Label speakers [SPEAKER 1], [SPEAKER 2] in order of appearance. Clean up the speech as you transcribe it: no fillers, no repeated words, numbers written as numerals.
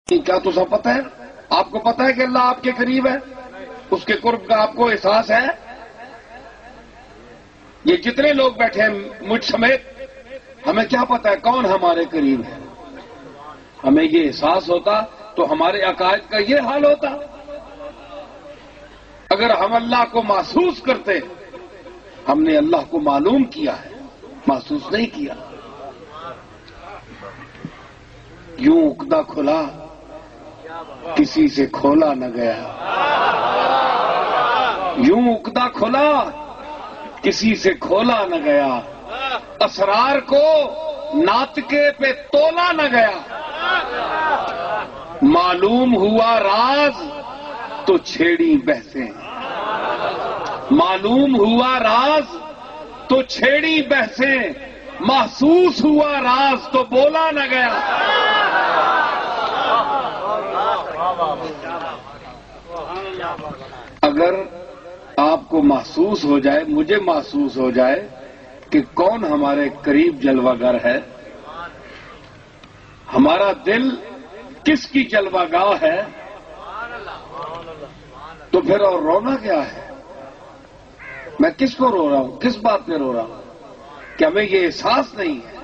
[SPEAKER 1] کیا تو سب پتہ ہے؟ آپ کو پتہ ہے کہ اللہ آپ کے قریب ہے؟ اس کے قرب کا آپ کو احساس ہے؟ یہ جتنے لوگ بیٹھے ہیں مجھ سمیت، ہمیں کیا پتہ ہے کون ہمارے قریب ہے؟ ہمیں یہ احساس ہوتا تو ہمارے عقائد کا یہ حال ہوتا۔ اگر ہم اللہ کو محسوس کرتے، ہم نے اللہ کو معلوم کیا ہے، محسوس نہیں کیا۔ یوں عقدہ کھلا کسی سے کھولا نہ گیا، یوں عقدہ کھلا کسی سے کھولا نہ گیا، اسرار کو ناطقے پہ تولا نہ گیا، معلوم ہوا راز تو چھیڑی بحثیں، معلوم ہوا راز تو چھیڑی بحثیں، محسوس ہوا راز تو بولا نہ گیا۔ اگر آپ کو محسوس ہو جائے، مجھے محسوس ہو جائے کہ کون ہمارے قریب جلوہ گر ہے، ہمارا دل کس کی جلوہ گاہ ہے، تو پھر اور رونا کیا ہے؟ میں کس کو رو رہا ہوں؟ کس بات پہ رو رہا ہوں؟ کہ ہمیں یہ احساس نہیں ہے